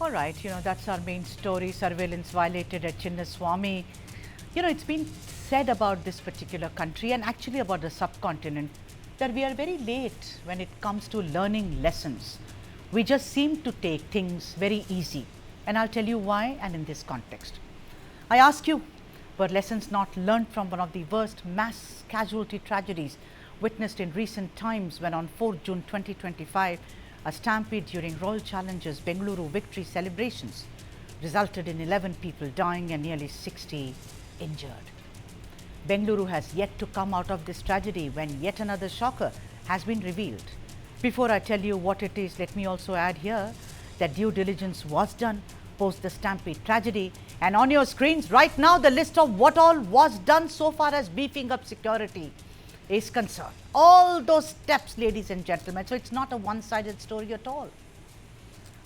All right, that's our main story, surveillance violated at Chinnaswamy. It's been said about this particular country and actually about the subcontinent that we are very late when it comes to learning lessons. We just seem to take things very easy, and I'll tell you why and in this context. I ask you, were lessons not learned from one of the worst mass casualty tragedies witnessed in recent times when on 4 June 2025, a stampede during Royal Challengers Bengaluru victory celebrations resulted in 11 people dying and nearly 60 injured. Bengaluru has yet to come out of this tragedy when yet another shocker has been revealed. Before I tell you what it is, let me also add here that due diligence was done post the stampede tragedy, and on your screens right now the list of what all was done so far as beefing up security is concerned. All those steps, ladies and gentlemen, so it's not a one-sided story at all.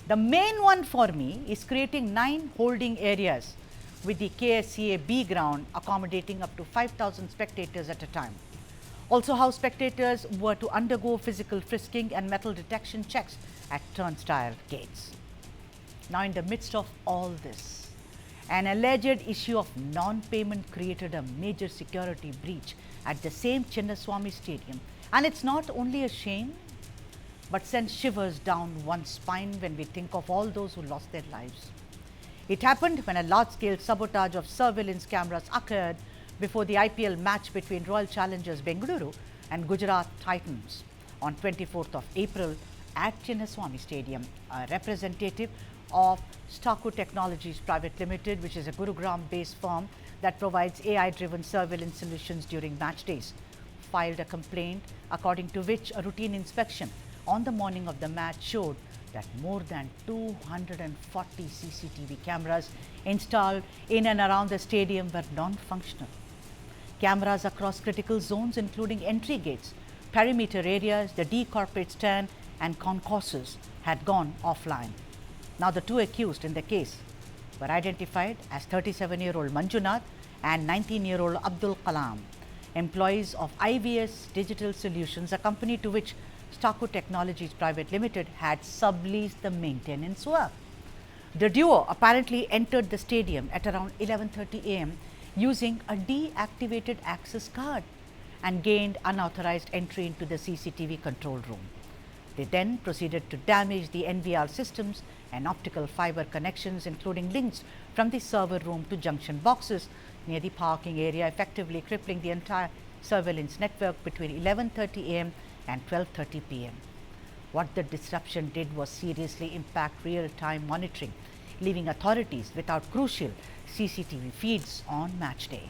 The main one for me is creating 9 holding areas with the KSCA B ground accommodating up to 5,000 spectators at a time. Also, how spectators were to undergo physical frisking and metal detection checks at turnstile gates. Now, in the midst of all this, an alleged issue of non-payment created a major security breach at the same Chinnaswamy Stadium. And it's not only a shame, but sends shivers down one's spine when we think of all those who lost their lives. It happened when a large-scale sabotage of surveillance cameras occurred before the IPL match between Royal Challengers Bengaluru and Gujarat Titans on 24th of April at Chinnaswamy Stadium. A representative of Telugu Technologies Private Limited, which is a Gurugram-based firm that provides AI-driven surveillance solutions during match days, filed a complaint according to which a routine inspection on the morning of the match showed that more than 240 CCTV cameras installed in and around the stadium were non-functional. Cameras across critical zones including entry gates, perimeter areas, the D corporate stand and concourses had gone offline. Now the 2 accused in the case were identified as 37-year-old Manjunath and 19-year-old Abdul Kalam, employees of IVS Digital Solutions, a company to which Telugu Technologies Private Limited had subleased the maintenance work. The duo apparently entered the stadium at around 11:30 a.m. using a deactivated access card and gained unauthorized entry into the CCTV control room. They then proceeded to damage the NVR systems and optical fiber connections, including links from the server room to junction boxes near the parking area, effectively crippling the entire surveillance network between 11:30 a.m. and 12:30 p.m. What the disruption did was seriously impact real-time monitoring, leaving authorities without crucial CCTV feeds on match day.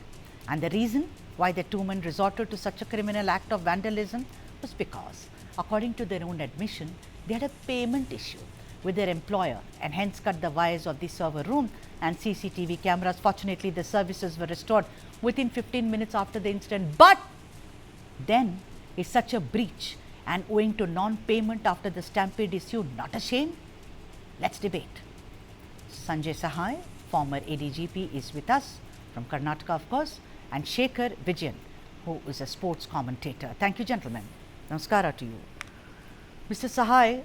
And the reason why the 2 men resorted to such a criminal act of vandalism was because, according to their own admission, they had a payment issue with their employer and hence cut the wires of the server room and CCTV cameras. Fortunately, the services were restored within 15 minutes after the incident. But then, is such a breach and owing to non-payment after the stampede issue not a shame? Let's debate. Sanjay Sahai, former ADGP, is with us from Karnataka, of course, and Shekhar Vijayan, who is a sports commentator. Thank you, gentlemen. Namaskara to you. Mr. Sahai,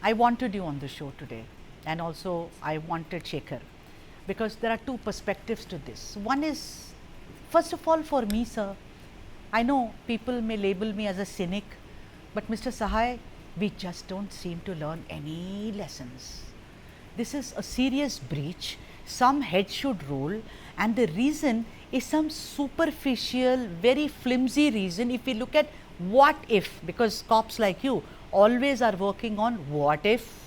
I wanted you on the show today, and also I wanted Shekhar, because there are 2 perspectives to this. One is, first of all, for me, sir, I know people may label me as a cynic, but Mr. Sahai, we just don't seem to learn any lessons. This is a serious breach. Some heads should roll, and the reason is some superficial, very flimsy reason. If we look at what if, because cops like you always are working on what if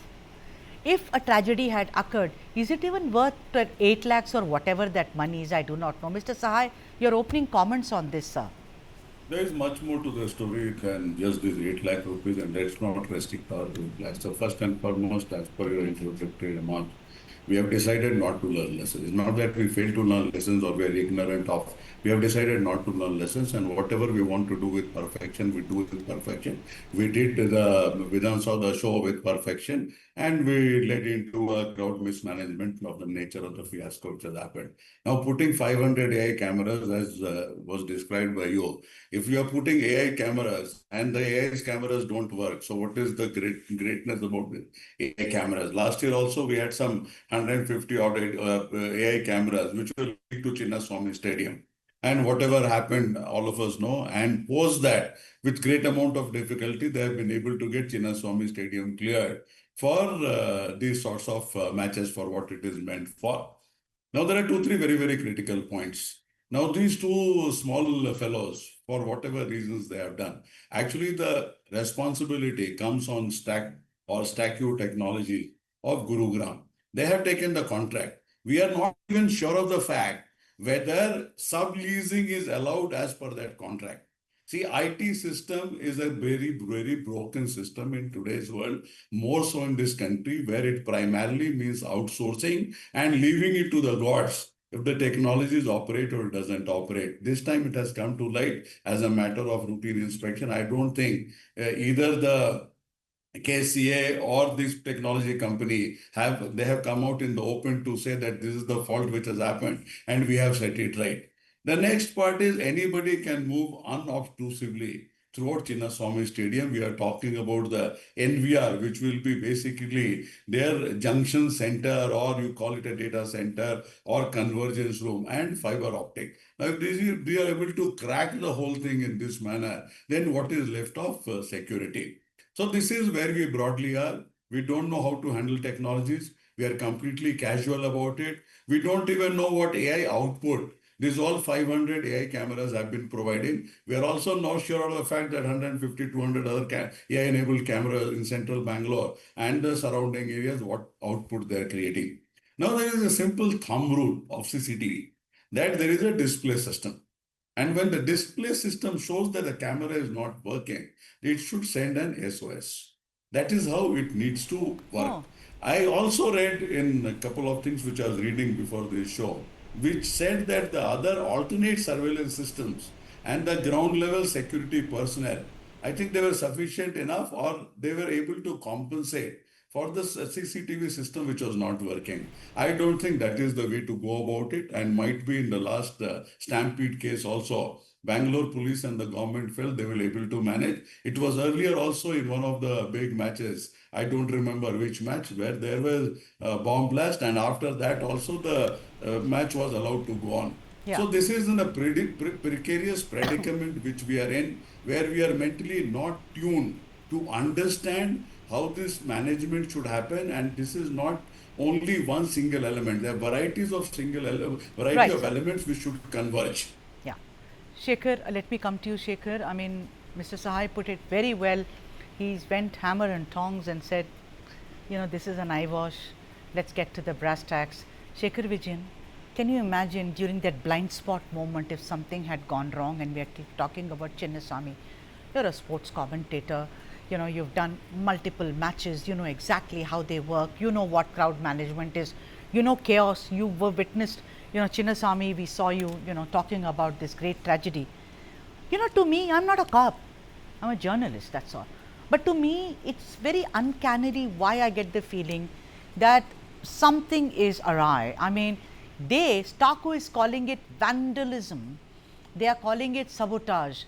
a tragedy had occurred, is it even worth 8 lakhs or whatever that money is? I do not know. Mr. Sahai, your opening comments on this, sir. There is much more to the story than just this 8 lakh rupees, and let's not restrict our replies. So first and foremost, as per your introductory remarks, We have decided not to learn lessons. It's not that we fail to learn lessons or we are ignorant of. We have decided not to learn lessons, and whatever we want to do with perfection, we do it with perfection. We did the Vidhan Saw show with perfection, and we led into a crowd mismanagement of the nature of the fiasco which has happened. Now, putting 500 AI cameras, as was described by you, if you are putting AI cameras and the AI cameras don't work, so what is the greatness about the AI cameras? Last year also we had some 150 odd AI cameras which were linked to Chinnaswamy Stadium. And whatever happened, all of us know. And post that, with great amount of difficulty, they have been able to get Chinnaswamy Stadium cleared for these sorts of matches for what it is meant for. Now, there are two, three very, very critical points. Now, these two small fellows, for whatever reasons they have done, actually the responsibility comes on Stack or Stack-U technology of Gurugram. They have taken the contract. We are not even sure of the fact whether subleasing is allowed as per that contract. See, IT system is a very, very broken system in today's world, more so in this country where it primarily means outsourcing and leaving it to the gods if the technologies operate or doesn't operate. This time it has come to light as a matter of routine inspection. I don't think either the KCA or this technology company have come out in the open to say that this is the fault which has happened and we have set it right. The next part is anybody can move unobtrusively throughout Chinnaswamy Stadium. We are talking about the NVR, which will be basically their junction center, or you call it a data center or convergence room, and fiber optic. Now, if we are able to crack the whole thing in this manner, then what is left of security? So this is where we broadly are. We don't know how to handle technologies. We are completely casual about it. We don't even know what AI output these all 500 AI cameras have been providing. We are also not sure of the fact that 150, 200 other AI-enabled cameras in central Bangalore and the surrounding areas, what output they are creating. Now, there is a simple thumb rule of CCTV that there is a display system. And when the display system shows that the camera is not working, it should send an SOS. That is how it needs to work. Oh. I also read in a couple of things which I was reading before this show, which said that the other alternate surveillance systems and the ground level security personnel, I think they were sufficient enough, or they were able to compensate for the CCTV system which was not working. I don't think that is the way to go about it, and might be in the last Stampede case also. Bangalore police and the government felt they were able to manage. It was earlier also in one of the big matches, I don't remember which match, where there was a bomb blast, and after that also the match was allowed to go on. Yeah. So this is in a precarious predicament which we are in, where we are mentally not tuned to understand how this management should happen, and this is not only one single element. There are varieties of Right. of elements which should converge. Yeah. Shekhar, let me come to you, Shekhar. I mean, Mr. Sahai put it very well. He went hammer and tongs and said, you know, this is an eyewash. Let's get to the brass tacks. Shekhar Vijayan, can you imagine during that blind spot moment if something had gone wrong, and we are talking about Chinnaswamy? You're a sports commentator. You know, you've done multiple matches. You know exactly how they work. You know what crowd management is. You know chaos. You were witnessed. You know, Chinnaswamy, we saw you, you know, talking about this great tragedy. You know, to me, I'm not a cop. I'm a journalist, that's all. But to me, it's very uncannily why I get the feeling that something is awry. I mean, Staku is calling it vandalism. They are calling it sabotage.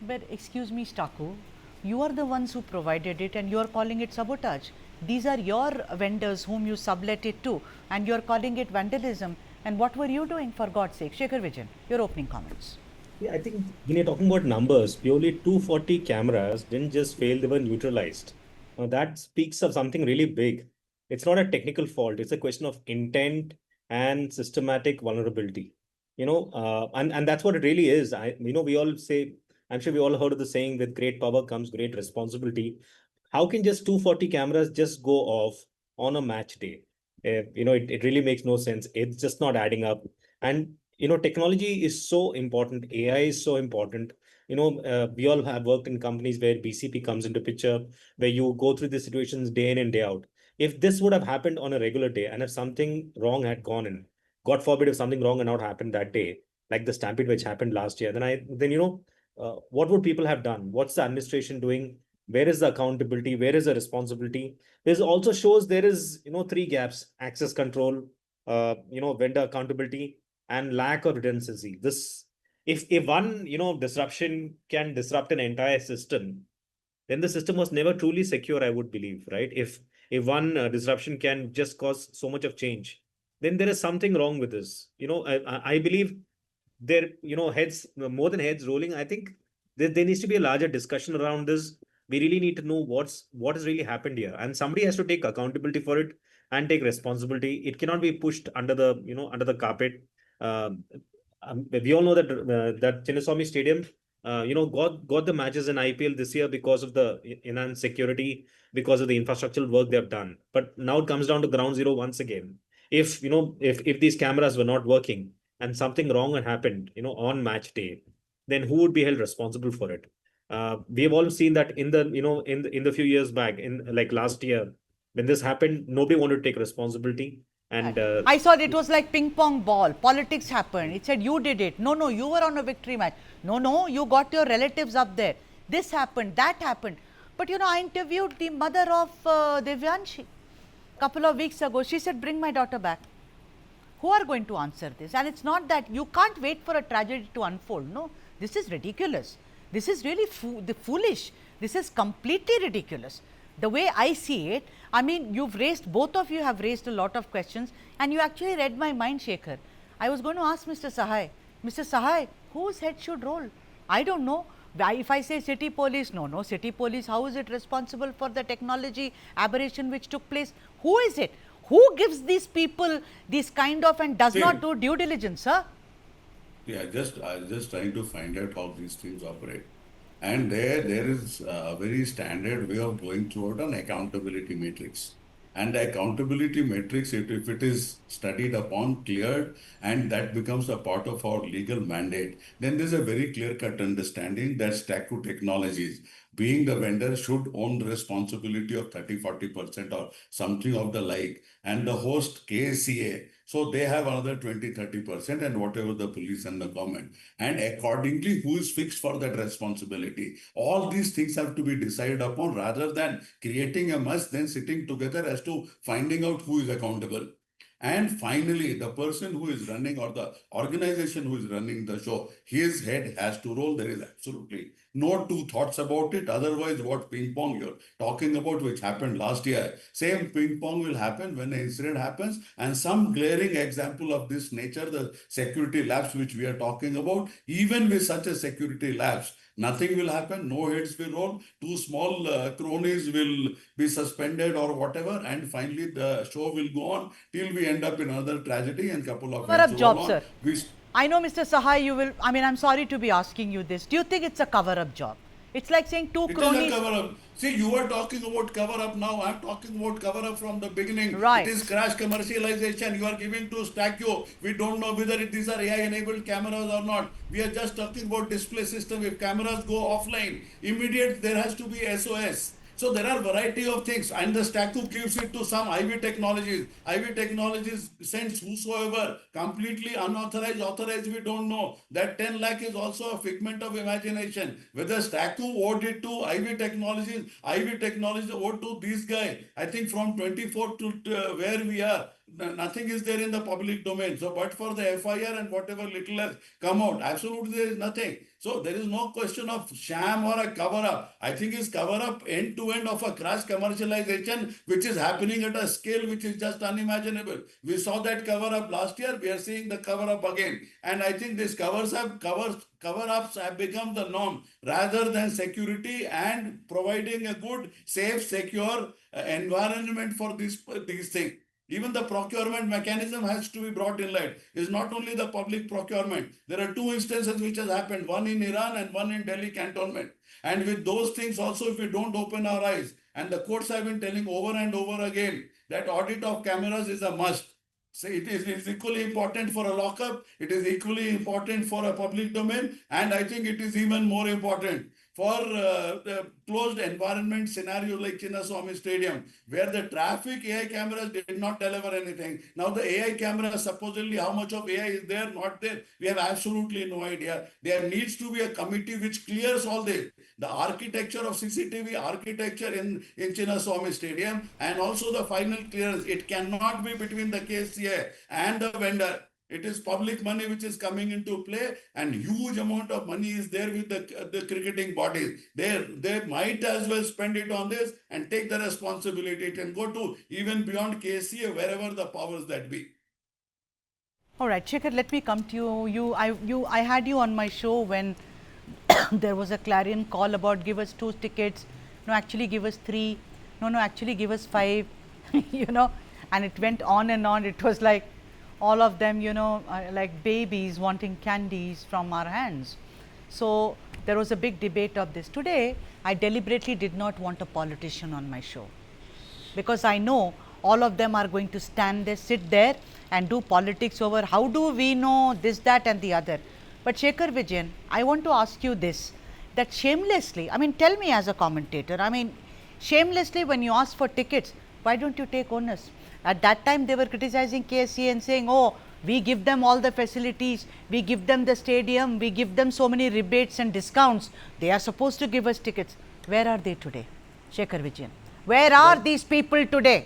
But excuse me, Staku, you are the ones who provided it and you are calling it sabotage. These are your vendors whom you sublet it to, and you are calling it vandalism. And what were you doing, for God's sake? Shekhar Vijayan, your opening comments. Yeah, I think when you're talking about numbers, purely 240 cameras didn't just fail, they were neutralized. Now that speaks of something really big. It's not a technical fault, it's a question of intent and systematic vulnerability. You know, and that's what it really is. We all say, I'm sure we all heard of the saying, with great power comes great responsibility. How can just 240 cameras just go off on a match day? It really makes no sense. It's just not adding up. And technology is so important. AI is so important. We all have worked in companies where BCP comes into picture, where you go through the situations day in and day out. If this would have happened on a regular day, and if something wrong had gone in, God forbid if something wrong had not happened that day, like the stampede which happened last year, then what would people have done? What's the administration doing? Where is the accountability? Where is the responsibility? This also shows there is, three gaps: access control, vendor accountability, and lack of redundancy. If one, disruption can disrupt an entire system, then the system was never truly secure, I would believe, right? If one disruption can just cause so much of change, then there is something wrong with this. I believe there, heads, more than heads rolling, I think there needs to be a larger discussion around this. We really need to know what has really happened here, and somebody has to take accountability for it and take responsibility. It cannot be pushed under the, under the carpet. Um, we all know that that Chinnaswamy Stadium, got the matches in IPL this year because of the enhanced security, because of the infrastructural work they have done. But now it comes down to ground zero once again. If these cameras were not working and something wrong had happened, on match day, then who would be held responsible for it? We have all seen that in the, in the few years back, in like last year, when this happened, nobody wanted to take responsibility. And I thought it was like ping pong ball. Politics happened. It said you did it. No, you were on a victory match. No, you got your relatives up there. This happened, that happened. But I interviewed the mother of Devyanshi couple of weeks ago. She said, bring my daughter back. Who are going to answer this? And it's not that you can't wait for a tragedy to unfold. No, this is ridiculous. This is really foolish. This is completely ridiculous. The way I see it, I mean, both of you have raised a lot of questions, and you actually read my mind, Shekhar. I was going to ask Mr. Sahai, whose head should roll? I don't know. If I say city police, no, city police, how is it responsible for the technology aberration which took place? Who is it? Who gives these people this kind of and does not do due diligence, sir? Yeah, I was just trying to find out how these things operate. And there is a very standard way of going throughout an accountability matrix. And the accountability matrix, if it is studied upon, cleared, and that becomes a part of our legal mandate, then there's a very clear-cut understanding that Stack2 Technologies, being the vendor, should own the responsibility of 30-40% or something of the like, and the host KSCA. So they have another 20-30% and whatever the police and the government. And accordingly, who is fixed for that responsibility? All these things have to be decided upon rather than creating a mess, then sitting together as to finding out who is accountable. And finally, the person who is running or the organization who is running the show, his head has to roll. There is absolutely no two thoughts about it. Otherwise, what ping pong you're talking about, which happened last year, same ping pong will happen when the incident happens. And some glaring example of this nature, the security lapse which we are talking about, even with such a security lapse, nothing will happen, no heads will roll, two small cronies will be suspended or whatever, and finally the show will go on till we end up in another tragedy and couple of Cover up job, on. sir. I know, Mr. Sahai, I'm sorry to be asking you this. Do you think it's a cover-up job? It's like saying two cronies. It is a cover-up. See, you are talking about cover-up now. I'm talking about cover-up from the beginning. Right. It is crash commercialization. You are giving to Stack2. We don't know whether these are AI-enabled cameras or not. We are just talking about display system. If cameras go offline, immediate there has to be SOS. So there are variety of things, and the Stack2 gives it to some IV Technologies. IV Technologies sends whosoever, completely unauthorized, authorized, we don't know. That 10 lakh is also a figment of imagination. Whether Stack2 owed it to IV Technologies owed to this guy. I think from 24 to where we are, nothing is there in the public domain. So, but for the FIR and whatever little has come out, absolutely there is nothing. So, there is no question of sham or a cover-up. I think it's cover-up end-to-end of a crash commercialization, which is happening at a scale which is just unimaginable. We saw that cover-up last year. We are seeing the cover-up again. And I think these cover-ups have become the norm rather than security and providing a good, safe, secure environment for these things. Even the procurement mechanism has to be brought in light. It's not only the public procurement. There are two instances which has happened, one in Iran and one in Delhi cantonment. And with those things also, if we don't open our eyes, and the courts have been telling over and over again that audit of cameras is a must. So it is equally important for a lockup. It is equally important for a public domain. And I think it is even more important for the closed environment scenario like Chinnaswamy Stadium, where the traffic AI cameras did not deliver anything. Now the AI cameras, supposedly how much of AI is there, not there, we have absolutely no idea. There needs to be a committee which clears all this. The architecture of CCTV architecture in Chinnaswamy Stadium, and also the final clearance. It cannot be between the KCA and the vendor. It is public money which is coming into play, and huge amount of money is there with the cricketing bodies. They might as well spend it on this and take the responsibility. It can go to even beyond KCA, wherever the powers that be. All right, Shekhar, let me come to you. I had you on my show when there was a clarion call about give us 2 tickets, no, actually give us 3, no, actually give us 5, you know, and it went on and on. It was like all of them, you know, like babies wanting candies from our hands. So there was a big debate of this. Today, I deliberately did not want a politician on my show, because I know all of them are going to stand there, sit there and do politics over how do we know this, that and the other. But Shekhar Vijayan, I want to ask you this, that shamelessly, I mean, tell me as a commentator, I mean, shamelessly when you ask for tickets, why don't you take onus? At that time, they were criticizing KSC and saying, oh, we give them all the facilities, we give them the stadium, we give them so many rebates and discounts. They are supposed to give us tickets. Where are they today? Shekhar Vijayan, where are these people today?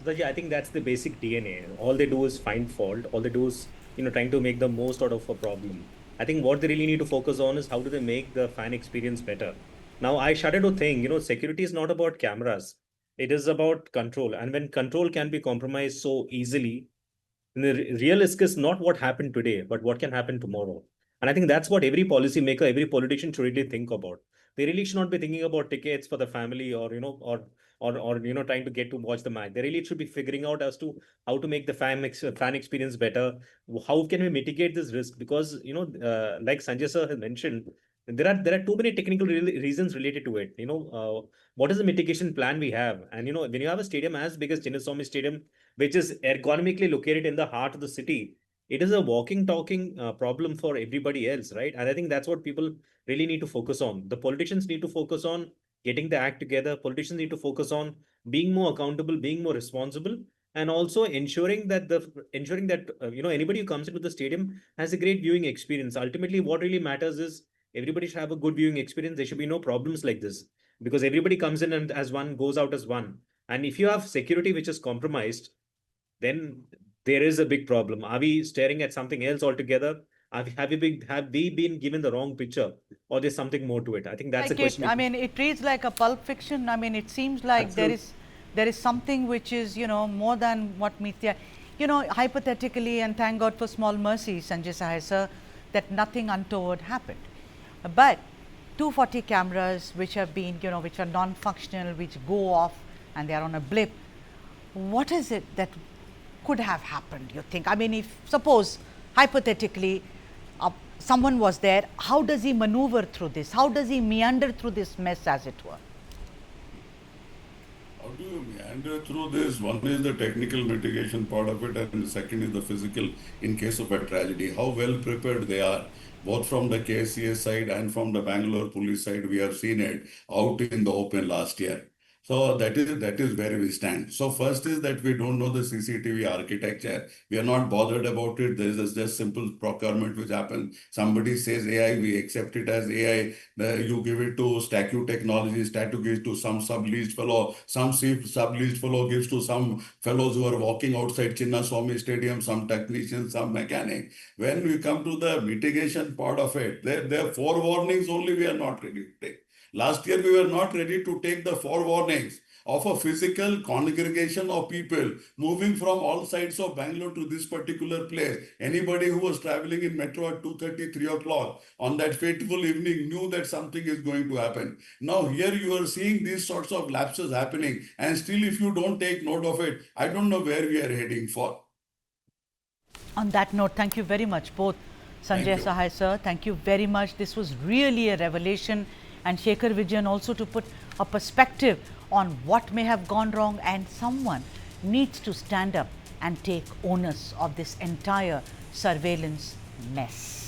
So I think that's the basic DNA. All they do is find fault. All they do is, you know, trying to make the most out of a problem. I think what they really need to focus on is how do they make the fan experience better. Now, I shudder to think, you know, security is not about cameras. It is about control. And when control can be compromised so easily, the real risk is not what happened today, but what can happen tomorrow. And I think that's what every policymaker, every politician should really think about. They really should not be thinking about tickets for the family or, you know, or you know, trying to get to watch the match. They really should be figuring out as to how to make the fan experience better. How can we mitigate this risk? Because, you know, like Sanjay sir has mentioned, there are too many technical reasons related to it. You know, what is the mitigation plan we have? And, you know, when you have a stadium as big as Chinnaswamy Stadium, which is ergonomically located in the heart of the city, it is a walking, talking problem for everybody else, right? And I think that's what people really need to focus on. The politicians need to focus on getting the act together. Politicians need to focus on being more accountable, being more responsible, and also ensuring that you know, anybody who comes into the stadium has a great viewing experience. Ultimately, what really matters is everybody should have a good viewing experience. There should be no problems like this, because everybody comes in and as one, goes out as one. And if you have security which is compromised, then there is a big problem. Are we staring at something else altogether? Have we been given the wrong picture, or there's something more to it? I think that's like a question. I mean, it reads like a pulp fiction. I mean, it seems like there is something which is, you know, more than what meets the eye. You know, hypothetically, and thank God for small mercy, Sanjay Sahai sir, that nothing untoward happened. But 240 cameras which have been, you know, which are non-functional, which go off and they are on a blip. What is it that could have happened, you think? I mean, if suppose hypothetically someone was there, how does he maneuver through this? How does he meander through this mess, as it were? How do you meander through this? One is the technical mitigation part of it, and the second is the physical in case of a tragedy. How well prepared they are, both from the KCA side and from the Bangalore police side. We have seen it out in the open last year. So that is where we stand. So first is that we don't know the CCTV architecture. We are not bothered about it. There is just simple procurement which happens. Somebody says AI, we accept it as AI. You give it to Statue Technology, Statue gives to some subleased fellow, some subleased fellow gives to some fellows who are walking outside Chinnaswamy Stadium, some technicians, some mechanic. When we come to the mitigation part of it, there are 4 warnings only we are not ready to take. Last year, we were not ready to take the 4 warnings of a physical congregation of people moving from all sides of Bangalore to this particular place. Anybody who was traveling in metro at 2:30, 3 o'clock on that fateful evening knew that something is going to happen. Now here you are seeing these sorts of lapses happening, and still if you don't take note of it, I don't know where we are heading for. On that note, thank you very much, both Sanjay Sahai sir. Thank you very much. This was really a revelation. And Shekhar Vijayan also to put a perspective on what may have gone wrong, and someone needs to stand up and take onus of this entire surveillance mess.